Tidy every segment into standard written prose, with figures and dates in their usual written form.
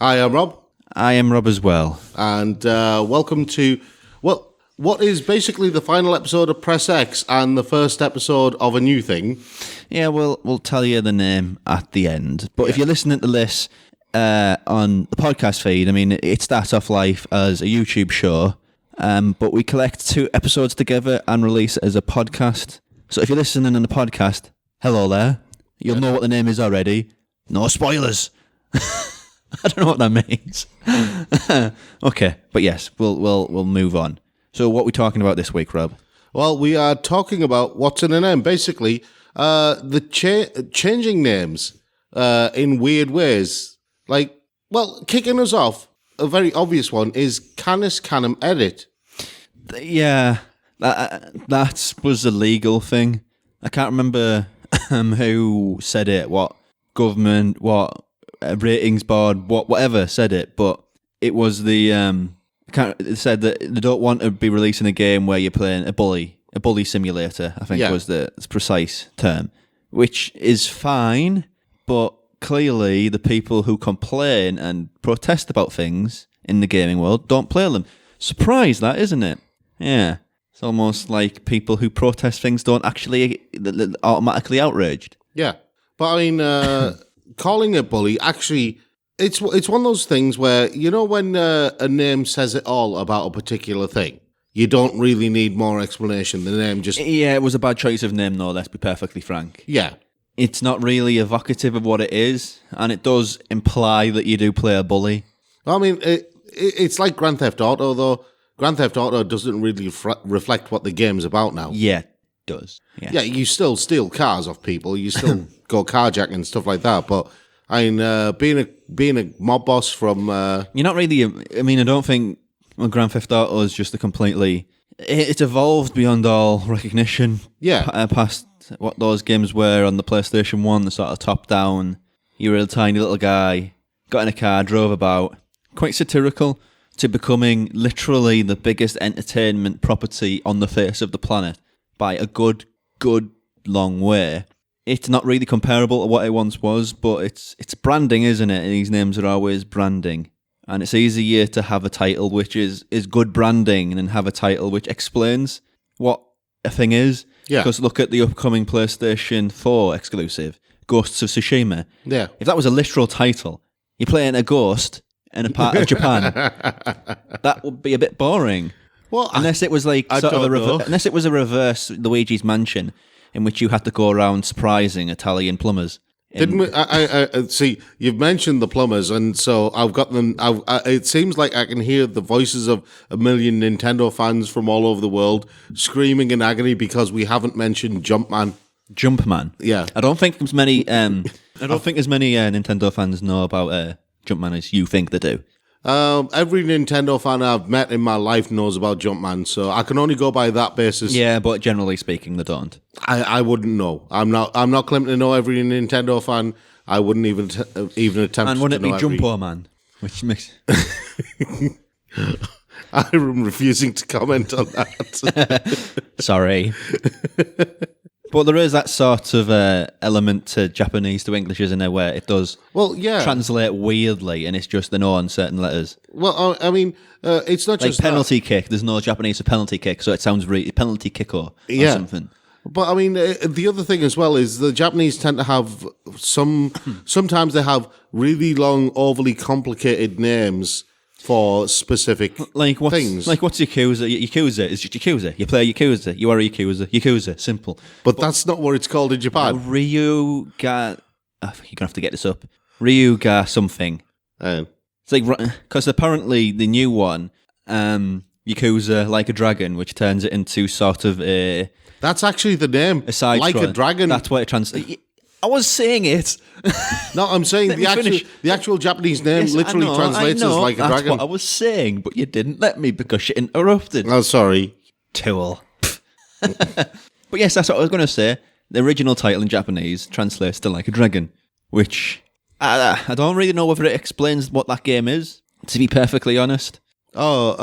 Hi, I'm Rob. I am Rob as well. And welcome to what is basically the final episode of Press X and the first episode of a new thing. Yeah, we'll tell you the name at the end. But if you're listening to this on the podcast feed, I mean, it starts off live as a YouTube show, but we collect 2 episodes together and release it as a podcast. So if you're listening on the podcast, hello there. You'll know what the name is already. No spoilers. I don't know what that means. Okay, but yes, we'll move on. So what are we talking about this week, Rob? Well, we are talking about what's in a name. Basically, the changing names in weird ways. Like, well, kicking us off, a very obvious one is Canis Canem Edit. Yeah, that was a legal thing. I can't remember who said it, what government, what ratings board, whatever said it, but it was it said that they don't want to be releasing a game where you're playing a bully simulator, I think was the precise term, which is fine, but clearly the people who complain and protest about things in the gaming world don't play them. Surprise that, isn't it? Yeah. It's almost like people who protest things don't actually automatically outraged. Yeah. But I mean, calling it bully, actually, it's one of those things where, you know, when a name says it all about a particular thing, you don't really need more explanation. The name just... Yeah, it was a bad choice of name, though, let's be perfectly frank. Yeah. It's not really evocative of what it is, and it does imply that you do play a bully. I mean, it's like Grand Theft Auto, though. Grand Theft Auto doesn't really reflect what the game's about now. Yeah, it does. Yeah, you still steal cars off people. You still go carjacking and stuff like that. But I mean, being a mob boss from you're not really. I mean, I don't think Grand Theft Auto is just a completely. It's evolved beyond all recognition. Yeah, past what those games were on the PlayStation 1, the sort of top down. You were a tiny little guy, got in a car, drove about, quite satirical, to becoming literally the biggest entertainment property on the face of the planet by a good long way. It's not really comparable to what it once was, but it's branding, isn't it? These names are always branding. And it's easier to have a title which is good branding than have a title which explains what a thing is. Yeah. Because look at the upcoming PlayStation 4 exclusive, Ghosts of Tsushima. Yeah. If that was a literal title, you're playing a ghost in a part of Japan, that would be a bit boring. Well, unless it was like unless it was a reverse Luigi's Mansion in which you had to go around surprising Italian plumbers. Didn't we? I see. You've mentioned the plumbers, and so I've got them. It seems like I can hear the voices of a million Nintendo fans from all over the world screaming in agony because we haven't mentioned Jumpman. Jumpman. Yeah, I don't think as many. I don't think as many Nintendo fans know about Jumpman as you think they do. Every Nintendo fan I've met in my life knows about Jumpman, so I can only go by that basis. Yeah, but generally speaking, they don't. I wouldn't know. I'm not claiming to know every Nintendo fan. I wouldn't even attempt to know. And wouldn't it be every... Jumpo Man? Which makes... I'm refusing to comment on that. Sorry. But there is that sort of element to Japanese to English, isn't there, where it does translate weirdly, and it's just the no on certain letters. Well, I mean, it's not like just penalty kick. There's no Japanese for penalty kick, so it sounds really penalty kick or something. But I mean, the other thing as well is the Japanese tend to have sometimes they have really long, overly complicated names for specific things. Like, what's Yakuza? Yakuza is just Yakuza. You play Yakuza. You are a Yakuza. Yakuza. Simple. But that's not what it's called in Japan. Ryuga... you're going to have to get this up. Ryuga something. It's like... Because apparently the new one, Yakuza Like a Dragon, which turns it into sort of a... That's actually the name. Like a Dragon. That's what it translates... I was saying it. No, I'm saying the actual Japanese name literally translates as Like a Dragon. That's what I was saying, but you didn't let me because you interrupted. Oh, sorry. Tool. But yes, that's what I was going to say. The original title in Japanese translates to Like a Dragon, which I don't really know whether it explains what that game is, to be perfectly honest. Oh,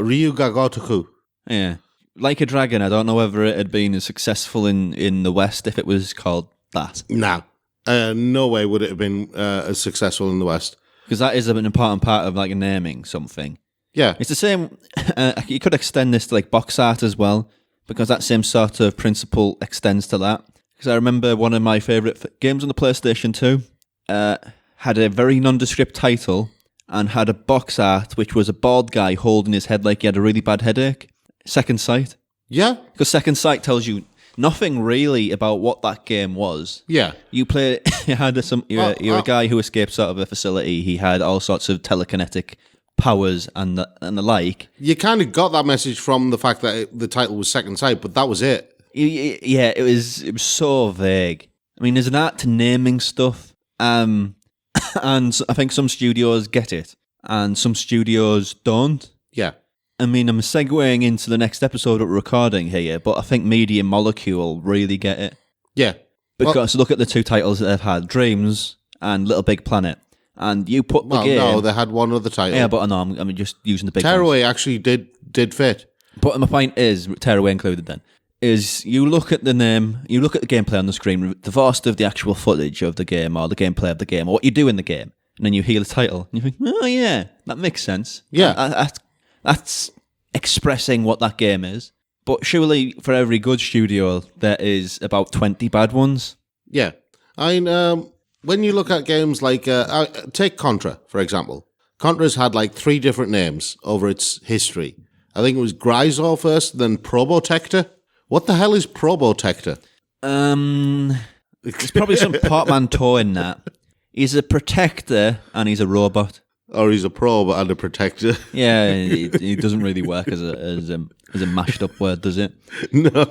Ryuga Gotoku. Yeah. Like a Dragon, I don't know whether it had been as successful in the West if it was called that. No way would it have been as successful in the West. Because that is an important part of like naming something. Yeah. It's the same. You could extend this to like box art as well, because that same sort of principle extends to that. Because I remember one of my favourite games on the PlayStation 2 had a very nondescript title and had a box art which was a bald guy holding his head like he had a really bad headache. Second Sight. Yeah. Because Second Sight tells you nothing really about what that game was. Yeah. You play. You're a guy who escapes out of a facility. He had all sorts of telekinetic powers and the like. You kind of got that message from the fact that the title was Second Sight, but that was it. Yeah, it was so vague. I mean, there's an art to naming stuff, and I think some studios get it, and some studios don't. Yeah. I mean, I'm segueing into the next episode that we're recording here, but I think Media Molecule really get it. Yeah. Because look at the two titles that they've had, Dreams and Little Big Planet. And you put the game... no, they had one other title. Yeah, but no, I'm just using the big Tearaway actually did fit. But my point is, Tearaway included then, is you look at the name, you look at the gameplay on the screen, divorced of the actual footage of the game or the gameplay of the game or what you do in the game, and then you hear the title, and you think, oh yeah, that makes sense. Yeah. That's expressing what that game is. But surely, for every good studio, there is about 20 bad ones. Yeah. When you look at games like... take Contra, for example. Contra's had like 3 different names over its history. I think it was Grisor first, then Probotector. What the hell is Probotector? There's probably some portmanteau in that. He's a protector and he's a robot. Or he's a probe and a protector. Yeah, he doesn't really work as a mashed up word, does it? No.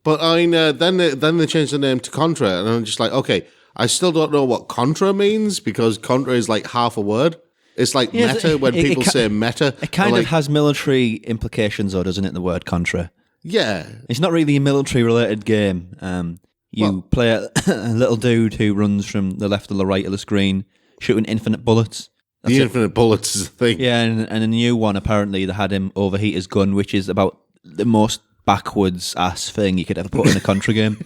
But I mean, then they changed the name to Contra, and I'm just like, okay, I still don't know what Contra means, because Contra is like half a word. It's like meta when people say meta. It kind of has military implications, though, doesn't it, the word Contra? Yeah. It's not really a military-related game. You play a little dude who runs from the left to the right of the screen, shooting infinite bullets. That's infinite bullets is the thing. Yeah, and a new one, apparently, they had him overheat his gun, which is about the most backwards-ass thing you could ever put in a Contra game.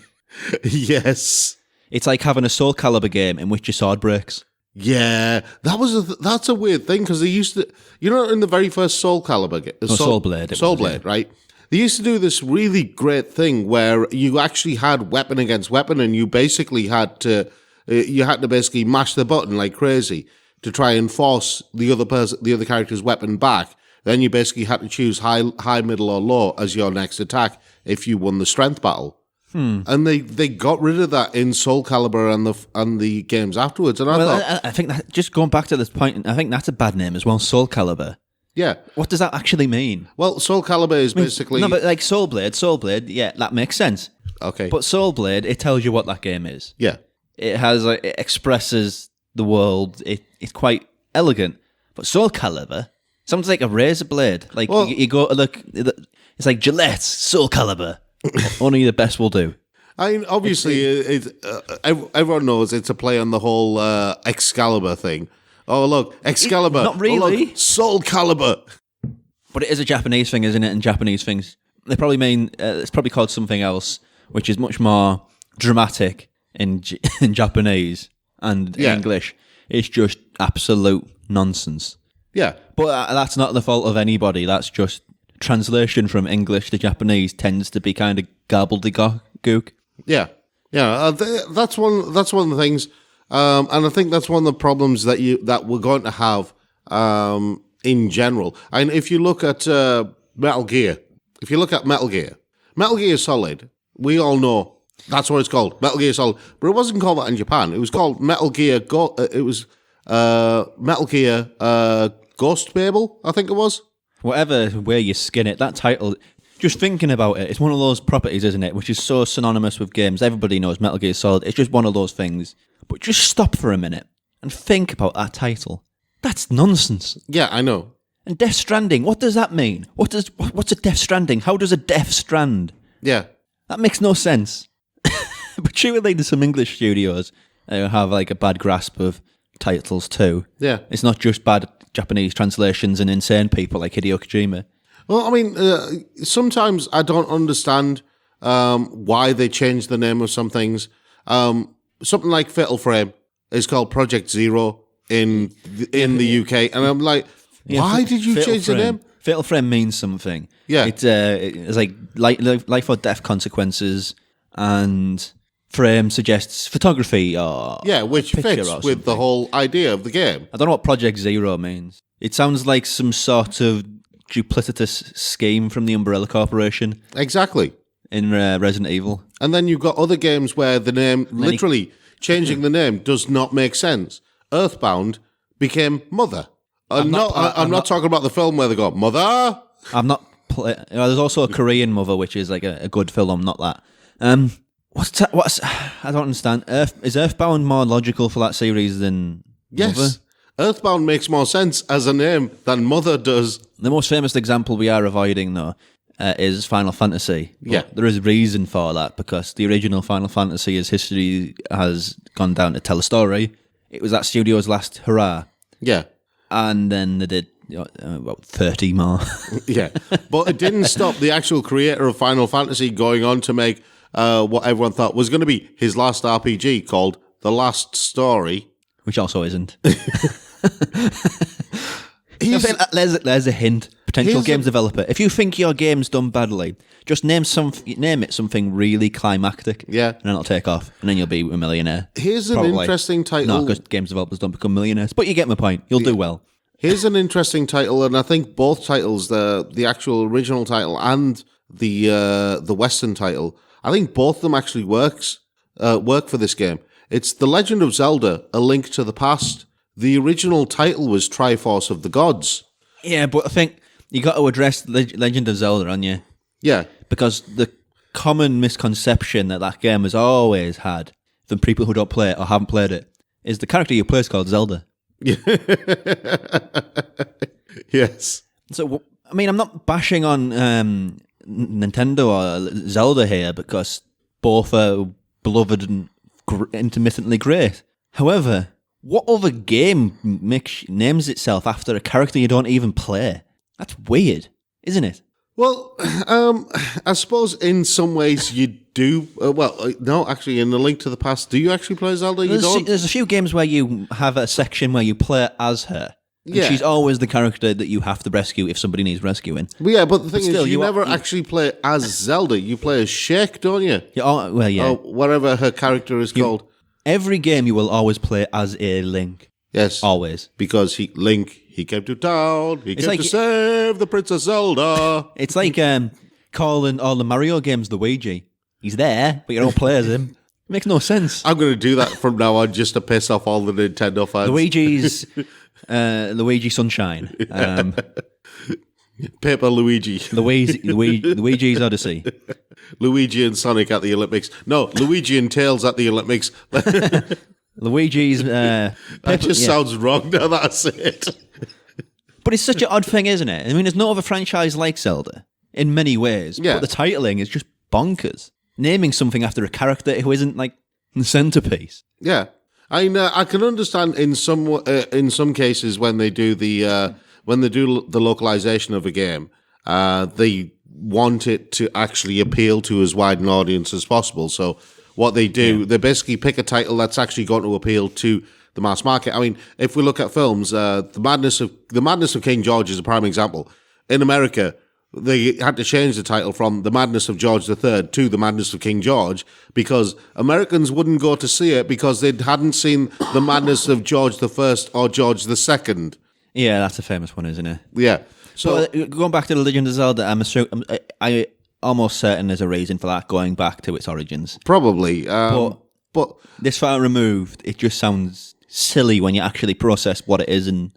Yes. It's like having a Soul Calibur game in which your sword breaks. Yeah, that's a weird thing, because they used to... You know, in the very first Soul Calibur game... Soul Blade. Soul Blade, right? They used to do this really great thing where you actually had weapon against weapon, and you basically had to... you had to basically mash the button like crazy to try and force the other character's weapon back. Then you basically had to choose high, middle, or low as your next attack if you won the strength battle. And they got rid of that in Soul Calibur and the games afterwards. And I think that, just going back to this point, I think that's a bad name as well, Soul Calibur. Yeah. What does that actually mean? Well, Soul Calibur is basically... No, but like Soul Blade, yeah, that makes sense. Okay. But Soul Blade, it tells you what that game is. Yeah. It has, it expresses the world. It's quite elegant. But Soul Calibur sounds like a razor blade. Like you go look, it's like Gillette Soul Calibur. Only the best will do. I mean, obviously, everyone knows it's a play on the whole Excalibur thing. Oh look, Excalibur. Not really. Oh, look, Soul Calibur. But it is a Japanese thing, isn't it? And Japanese things, they probably mean it's probably called something else, which is much more dramatic in Japanese and English. It's just absolute nonsense. Yeah. But that's not the fault of anybody. That's just translation from English to Japanese tends to be kind of gobbledygook. Yeah. Yeah. That's one of the things, and I think that's one of the problems that we're going to have in general. And if you look at Metal Gear, Metal Gear Solid, we all know that's what it's called, Metal Gear Solid. But it wasn't called that in Japan. It was called Metal Gear. Metal Gear Ghost Babel, I think it was. Whatever way you skin it, that title, just thinking about it, it's one of those properties, isn't it, which is so synonymous with games. Everybody knows Metal Gear Solid. It's just one of those things. But just stop for a minute and think about that title. That's nonsense. Yeah, I know. And Death Stranding, what does that mean? What's a Death Stranding? How does a death strand? Yeah. That makes no sense. But surely there's some English studios who have like a bad grasp of titles too. Yeah. It's not just bad Japanese translations and insane people like Hideo Kojima. Well, I mean, sometimes I don't understand why they changed the name of some things. Something like Fatal Frame is called Project Zero in the UK, and I'm like, why did you change the name? Fatal Frame means something. Yeah. It's like life or death consequences, and frame suggests photography or which fits with the whole idea of the game. I don't know what Project Zero means. It sounds like some sort of duplicitous scheme from the Umbrella Corporation. Exactly. In Resident Evil. And then you've got other games where the name, literally changing the name does not make sense. Earthbound became Mother. I'm not talking about the film where they go, Mother? I'm not... there's also a Korean Mother, which is like a good film, not that. What's I don't understand. Is Earthbound more logical for that series than Yes. Mother? Earthbound makes more sense as a name than Mother does. The most famous example we are avoiding, though, is Final Fantasy. But there is a reason for that, because the original Final Fantasy, as history has gone down to tell a story, it was that studio's last hurrah. Yeah. And then they did about 30 more. Yeah. But it didn't stop the actual creator of Final Fantasy going on to make what everyone thought was going to be his last RPG called The Last Story. Which also isn't. There's a hint. Potential games developer. If you think your game's done badly, just name it something really climactic. Yeah. And then it'll take off. And then you'll be a millionaire. Here's an interesting title. No, because games developers don't become millionaires. But you get my point. You'll do well. Here's an interesting title, and I think both titles, the actual original title and the Western title, I think both of them actually work for this game. It's The Legend of Zelda: A Link to the Past. The original title was Triforce of the Gods. Yeah, but I think you got to address Legend of Zelda, haven't you? Yeah. Because the common misconception that game has always had from people who don't play it or haven't played it is the character you play is called Zelda. Yes. So, I mean, I'm not bashing on Nintendo or Zelda here, because both are beloved and intermittently great. However, what other game names itself after a character you don't even play? That's weird, isn't it? Well, I suppose in some ways you do. No, actually, in A Link to the Past, do you actually play Zelda? There's a few games where you have a section where you play as her. And she's always the character that you have to rescue if somebody needs rescuing. Yeah, but the thing is, you never actually play as Zelda. You play as Sheik, don't you? Well, yeah. Or whatever her character is called. Every game you will always play as a Link. Yes. Always. Because he came to town. He came to save the Princess Zelda. It's like calling all the Mario games Luigi. He's there, but you don't play as him. It makes no sense. I'm going to do that from now on just to piss off all the Nintendo fans. Luigi Sunshine. Paper Luigi. Luigi's Odyssey. Luigi and Sonic at the Olympics. No, Luigi and Tails at the Olympics. Luigi's... that just sounds wrong now that I say it. But it's such an odd thing, isn't it? I mean, there's no other franchise like Zelda in many ways. Yeah. But the titling is just bonkers. Naming something after a character who isn't, like, the centerpiece. Yeah. I can understand in some cases when they do the localization of a game, they want it to actually appeal to as wide an audience as possible. So what they do, they basically pick a title that's actually going to appeal to the mass market. I mean, if we look at films, the Madness of King George is a prime example. In America, they had to change the title from The Madness of George III to The Madness of King George because Americans wouldn't go to see it because they hadn't seen The Madness of George I or George II. Yeah, that's a famous one, isn't it? Yeah. So going back to The Legend of Zelda, I'm almost certain there's a reason for that, going back to its origins. Probably. But this far removed, it just sounds silly when you actually process what it is and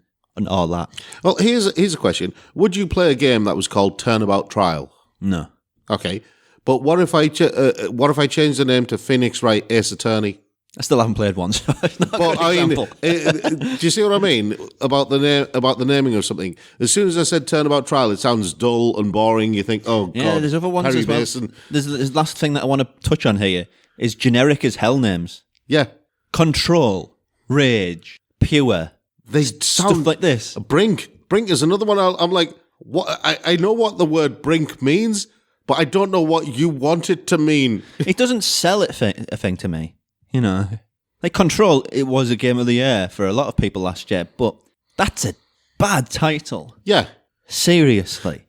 all that. Well, here's a question. Would you play a game that was called Turnabout Trial? No. Okay. But what if I change the name to Phoenix Wright Ace Attorney? I still haven't played one, so it's not a good example. Do you see what I mean about the naming of something? As soon as I said Turnabout Trial, it sounds dull and boring. You think, oh, yeah, God, there's other ones Perry as well. Mason. There's the last thing that I want to touch on here is generic as hell names. Yeah. Control, Rage, Pure. They sound stuff like this. Brink is another one. I'm like, what? I know what the word brink means, but I don't know what you want it to mean. It doesn't sell a thing to me. You know, Like Control, it was a game of the year for a lot of people last year, but that's a bad title. Yeah. Seriously.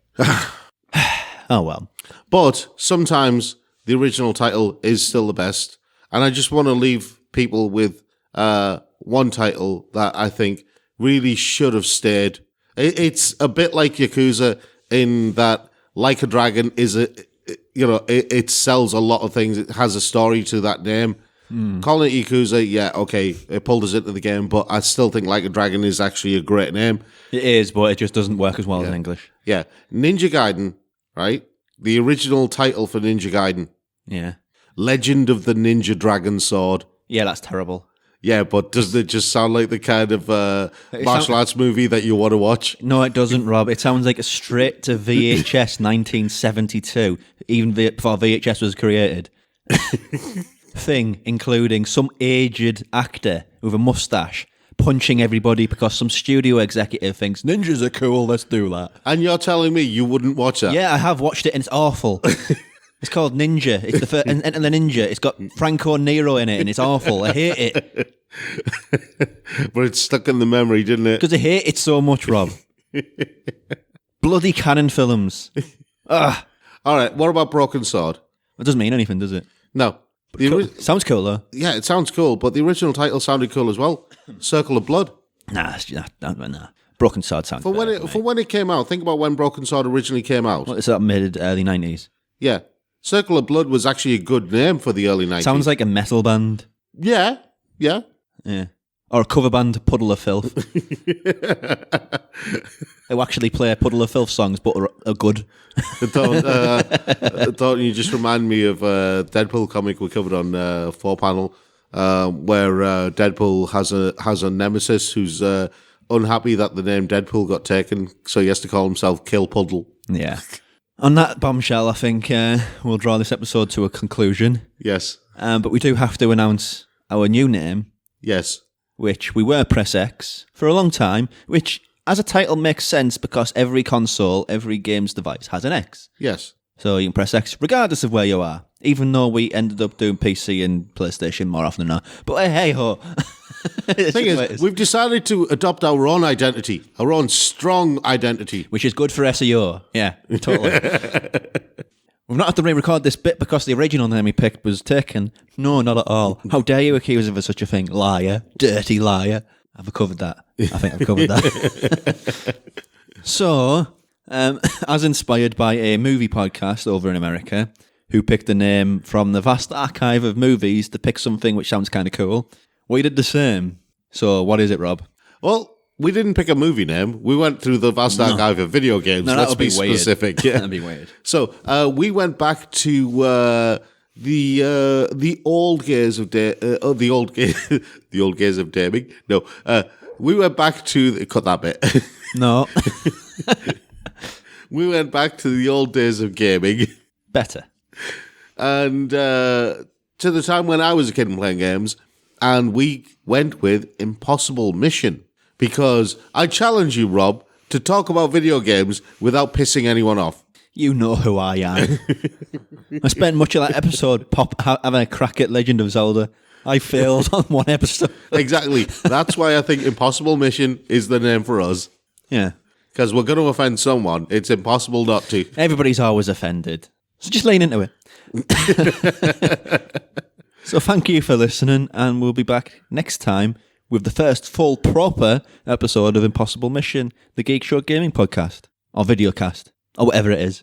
Oh, well. But sometimes the original title is still the best. And I just want to leave people with one title that I think really should have stayed. It's a bit like Yakuza in that Like a Dragon is it sells a lot of things. It has a story to that name. Calling it Yakuza, yeah, okay, it pulled us into the game, but I still think Like a Dragon is actually a great name. It is, but it just doesn't work as well as in English. Yeah. Ninja Gaiden, right? The original title for Ninja Gaiden. Yeah. Legend of the Ninja Dragon Sword. Yeah, that's terrible. Yeah, but doesn't it just sound like the kind of martial arts movie that you want to watch? No, it doesn't, Rob. It sounds like a straight to VHS 1972, even before VHS was created. Thing, including some aged actor with a mustache punching everybody because some studio executive thinks ninjas are cool, let's do that. And you're telling me you wouldn't watch that? Yeah, I have watched it and it's awful. It's called Ninja. It's the first, and the Ninja. It's got Franco Nero in it and it's awful. I hate it. But it's stuck in the memory, didn't it? Because I hate it so much, Rob. Bloody canon films. Ugh. All right, what about Broken Sword? It doesn't mean anything, does it? No. Sounds cool, though. Yeah, it sounds cool, but the original title sounded cool as well. Circle of Blood. Nah. Broken Sword sounds For when it came out, think about when Broken Sword originally came out. What is that, mid-early 90s? Yeah. Circle of Blood was actually a good name for the early 90s. Sounds like a metal band. Yeah. Or a cover band, Puddle of Filth. Who actually play Puddle of Filth songs, but are good. Don't you just remind me of a Deadpool comic we covered on 4Panel, where Deadpool has a nemesis who's unhappy that the name Deadpool got taken, so he has to call himself Kill Puddle. Yeah. On that bombshell, I think we'll draw this episode to a conclusion. Yes. But we do have to announce our new name. Yes. Which we were Press X for a long time, which as a title makes sense because every console, every games device has an X. Yes. So you can press X regardless of where you are, even though we ended up doing PC and PlayStation more often than not. But hey ho. The thing is, we've decided to adopt our own identity, our own strong identity. Which is good for SEO. Yeah, totally. We've not had to re-record this bit because the original name we picked was taken. No, not at all. How dare you accuse him of such a thing? Liar. Dirty liar. I've covered that. I think I've covered that. So, as inspired by a movie podcast over in America, who picked a name from the vast archive of movies to pick something which sounds kind of cool, we did the same. So, what is it, Rob? Well, we didn't pick a movie name. We went through the vast archive of video games. No, Let's be weird. specific. Yeah. That'd be weird. So we went back to the old days of the old days of gaming. No, we went back to cut that bit. No. We went back to the old days of gaming. Better. And to the time when I was a kid and playing games, and we went with Impossible Mission. Because I challenge you, Rob, to talk about video games without pissing anyone off. You know who I am. I spent much of that episode having a crack at Legend of Zelda. I failed on one episode. Exactly. That's why I think Impossible Mission is the name for us. Yeah. Because we're going to offend someone. It's impossible not to. Everybody's always offended. So just lean into it. So thank you for listening, and we'll be back next time with the first full proper episode of Impossible Mission, the Geek Show Gaming Podcast, or Videocast, or whatever it is.